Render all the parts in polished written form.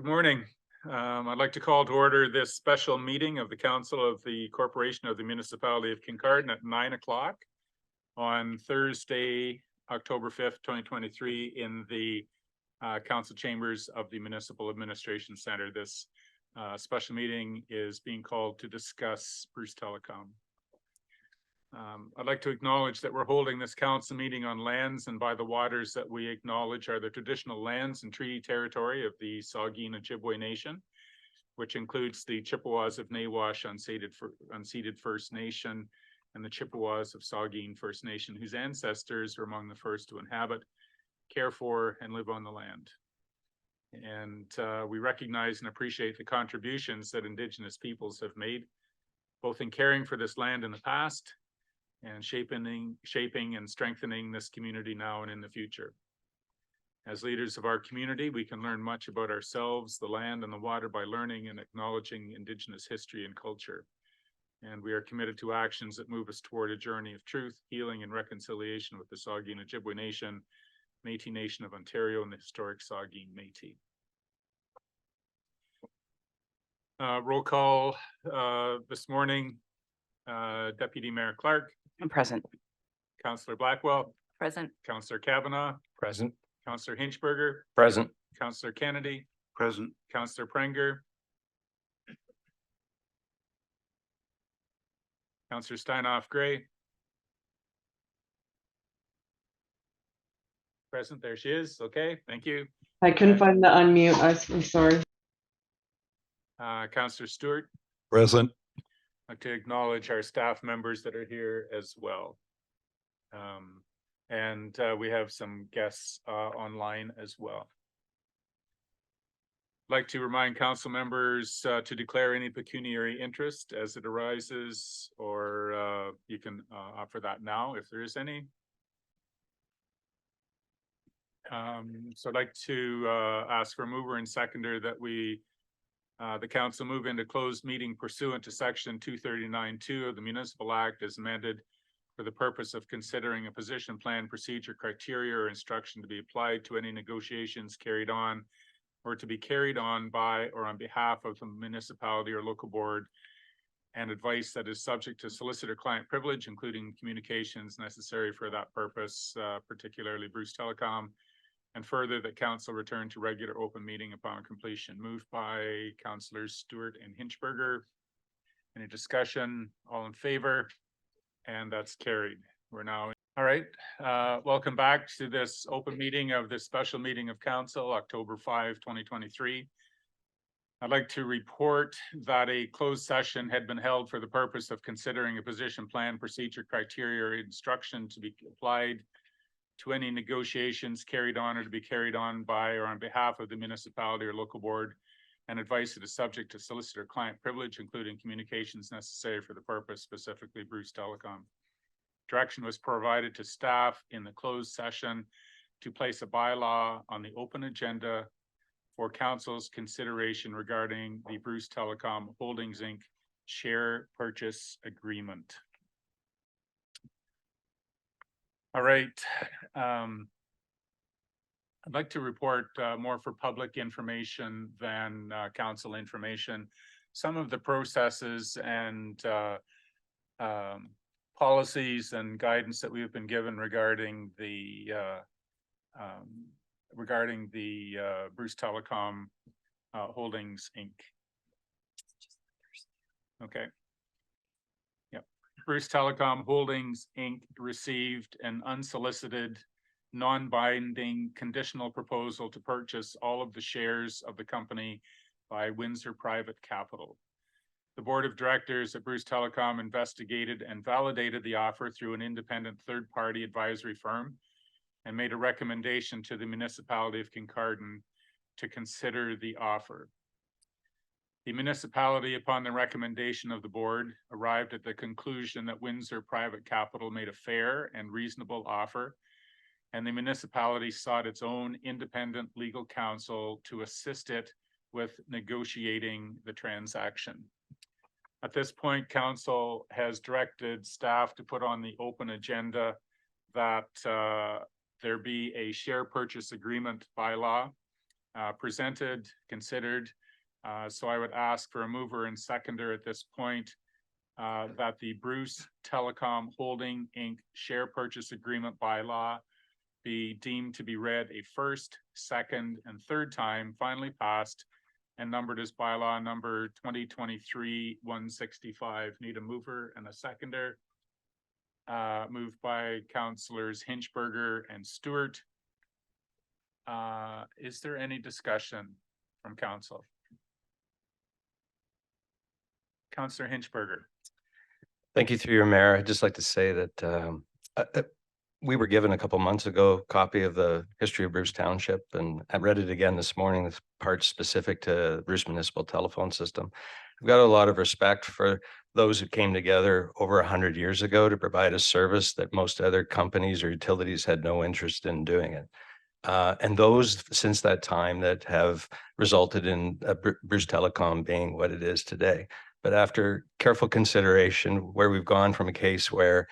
Good morning. I'd like to call to order this special meeting of the Council of the Corporation of the Municipality of Kincardine at 9 o'clock on Thursday, October 5th, 2023 in the Council Chambers of the Municipal Administration Center. This special meeting is being called to discuss Bruce Telecom. I'd like to acknowledge that we're holding this council meeting on lands and by the waters that we acknowledge are the traditional lands and treaty territory of the Saugeen Ojibwe Nation, which includes the Chippewas of Nawash unceded First Nation and the Chippewas of Saugeen First Nation, whose ancestors were among the first to inhabit, care for, and live on the land. And we recognize and appreciate the contributions that Indigenous peoples have made, both in caring for this land in the past and shaping and strengthening this community now and in the future. As leaders of our community, we can learn much about ourselves, the land, and the water by learning and acknowledging Indigenous history and culture. And we are committed to actions that move us toward a journey of truth, healing, and reconciliation with the Saugeen Ojibwe Nation, Métis Nation of Ontario, and the historic Saugeen Métis. Roll call this morning. Deputy Mayor Clark. I'm present. Councillor Blackwell. Present. Councillor Kavanagh. Present. Councillor Hinchberger. Present. Councillor Kennedy. Present. Councillor Prenger. Councillor Steinoff Gray. Present, there she is. Okay, thank you. I couldn't find the unmute. I'm sorry. Councillor Stewart. Present. I'd like to acknowledge our staff members that are here as well. And we have some guests online as well. I'd like to remind council members to declare any pecuniary interest as it arises, or you can offer that now if there is any. So I'd like to ask for a mover and seconder that we the council move into closed meeting pursuant to section 239(2) of the Municipal Act as amended for the purpose of considering a position plan, procedure, criteria, or instruction to be applied to any negotiations carried on or to be carried on by or on behalf of the municipality or local board, and advice that is subject to solicitor-client privilege, including communications necessary for that purpose, particularly Bruce Telecom. And further, that council return to regular open meeting upon completion. Moved by Councillors Stewart and Hinchberger. Any discussion? All in favor? And that's carried. We're now, all right. Welcome back to this open meeting of this special meeting of council, October 5, 2023. I'd like to report that a closed session had been held for the purpose of considering a position plan, procedure, criteria, or instruction to be applied to any negotiations carried on or to be carried on by or on behalf of the municipality or local board, and advice that is subject to solicitor-client privilege, including communications necessary for the purpose, specifically Bruce Telecom. Direction was provided to staff in the closed session to place a bylaw on the open agenda for council's consideration regarding the Bruce Telecom Holdings Inc. share purchase agreement. All right. I'd like to report more for public information than council information. Some of the processes and policies and guidance that we've been given regarding the Bruce Telecom Holdings Inc. Okay. Bruce Telecom Holdings Inc. received an unsolicited, non-binding conditional proposal to purchase all of the shares of the company by Windsor Private Capital. The board of directors at Bruce Telecom investigated and validated the offer through an independent third-party advisory firm and made a recommendation to the municipality of Kincardine to consider the offer. The municipality, upon the recommendation of the board, arrived at the conclusion that Windsor Private Capital made a fair and reasonable offer, and the municipality sought its own independent legal counsel to assist it with negotiating the transaction. At this point, council has directed staff to put on the open agenda that there be a share purchase agreement bylaw presented, considered. So I would ask for a mover and seconder at this point that the Bruce Telecom Holding Inc. Share Purchase Agreement bylaw be deemed to be read a first, second, and third time, finally passed and numbered as bylaw number 2023-165. Need a mover and a seconder. Moved by Councillors Hinchberger and Stewart. Is there any discussion from council? Councillor Hinchberger. Thank you through your mayor. I'd just like to say that we were given a couple months ago a copy of the history of Bruce Township, and I read it again this morning, this part specific to Bruce Municipal Telephone System. I've got a lot of respect for those who came together over 100 years ago to provide a service that most other companies or utilities had no interest in doing it. And those since that time that have resulted in Bruce Telecom being what it is today. But after careful consideration, where we've gone from a case where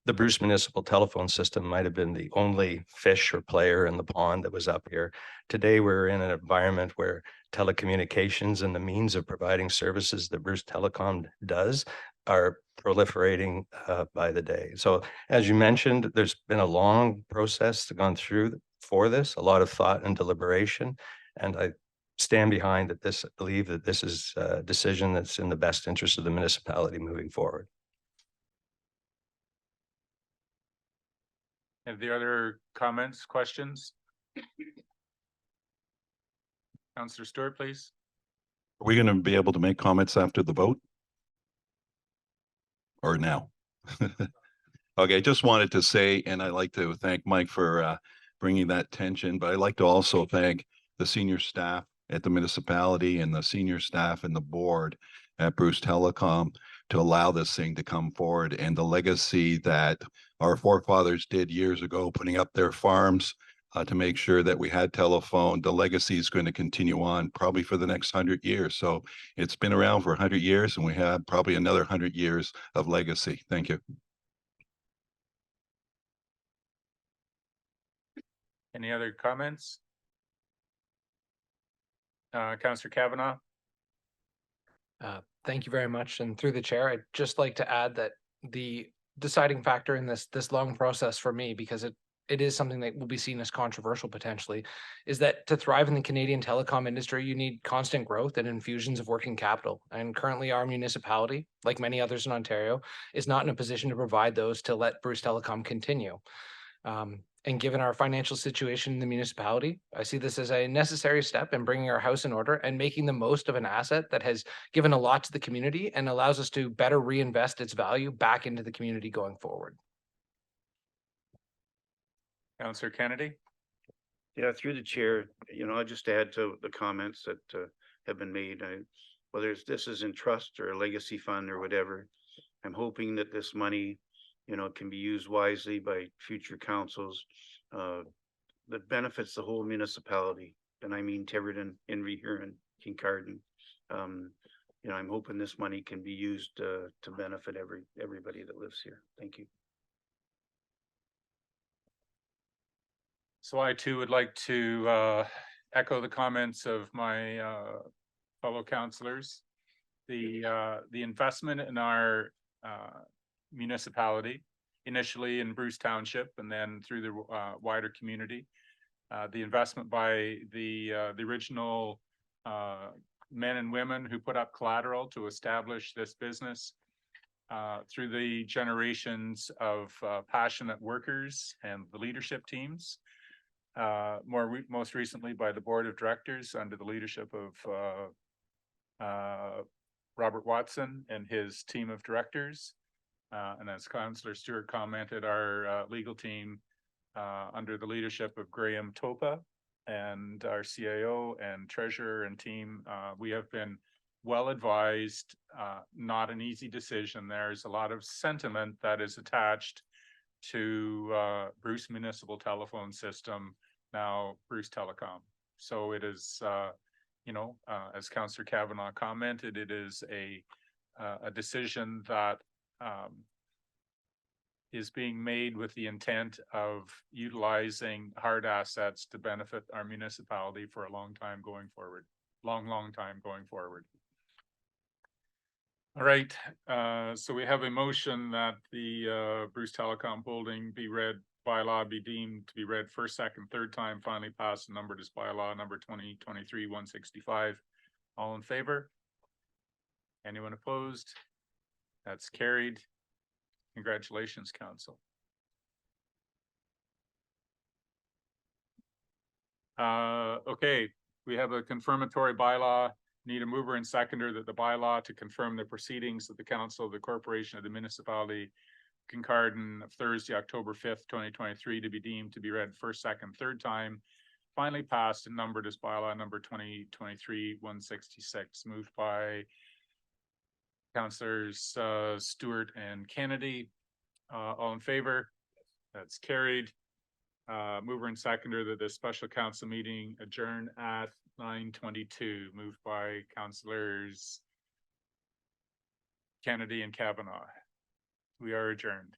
the Bruce Municipal Telephone System might have been the only fish or player in the pond that was up here, today we're in an environment where telecommunications and the means of providing services that Bruce Telecom does are proliferating by the day. So as you mentioned, there's been a long process gone through for this, a lot of thought and deliberation, and I stand behind that this, believe that this is a decision that's in the best interest of the municipality moving forward. Have the other comments, questions? Councillor Stewart, please. Are we going to be able to make comments after the vote? Or now? Okay, just wanted to say, and I'd like to thank Mike for bringing that attention, but I'd like to also thank the senior staff at the municipality and the senior staff and the board at Bruce Telecom to allow this thing to come forward, and the legacy that our forefathers did years ago, putting up their farms to make sure that we had telephone. The legacy is going to continue on probably for the next 100 years. So it's been around for 100 years, and we have probably another 100 years of legacy. Thank you. Any other comments? Councillor Kavanagh. Thank you very much. And through the chair, I'd just like to add that the deciding factor in this long process for me, because it is something that will be seen as controversial potentially, is that to thrive in the Canadian telecom industry, you need constant growth and infusions of working capital. And currently our municipality, like many others in Ontario, is not in a position to provide those to let Bruce Telecom continue. And given our financial situation in the municipality, I see this as a necessary step in bringing our house in order and making the most of an asset that has given a lot to the community and allows us to better reinvest its value back into the community going forward. Councillor Kennedy. Yeah, through the chair, I'll just add to the comments that have been made. Whether this is in trust or a legacy fund or whatever, I'm hoping that this money can be used wisely by future councils that benefits the whole municipality. And I mean Tiverton, Inree, Huron, Kincardine. I'm hoping this money can be used to benefit everybody that lives here. Thank you. So I too would like to echo the comments of my fellow councillors. The investment in our municipality, initially in Bruce Township and then through the wider community. The investment by the original men and women who put up collateral to establish this business, through the generations of passionate workers and the leadership teams, most recently by the board of directors under the leadership of Robert Watson and his team of directors. And as Councillor Stewart commented, our legal team under the leadership of Graham Topa and our CAO and treasurer and team, we have been well advised, not an easy decision. There's a lot of sentiment that is attached to Bruce Municipal Telephone System, now Bruce Telecom. So it is, as Councillor Kavanagh commented, it is a decision that is being made with the intent of utilizing hard assets to benefit our municipality for a long time going forward, long time going forward. All right, so we have a motion that the Bruce Telecom Holding be read, bylaw be deemed to be read first, second, third time, finally passed and numbered as bylaw number 2023-165. All in favor? Anyone opposed? That's carried. Congratulations, council. Okay, we have a confirmatory bylaw. Need a mover and seconder that the bylaw to confirm the proceedings of the council of the corporation of the municipality Kincardine of Thursday, October 5th, 2023 to be deemed to be read first, second, third time, finally passed and numbered as bylaw number 2023-166, moved by Councillors Stewart and Kennedy. All in favor? That's carried. Mover and seconder that the special council meeting adjourn at 9:22, moved by Councillors Kennedy and Kavanagh. We are adjourned.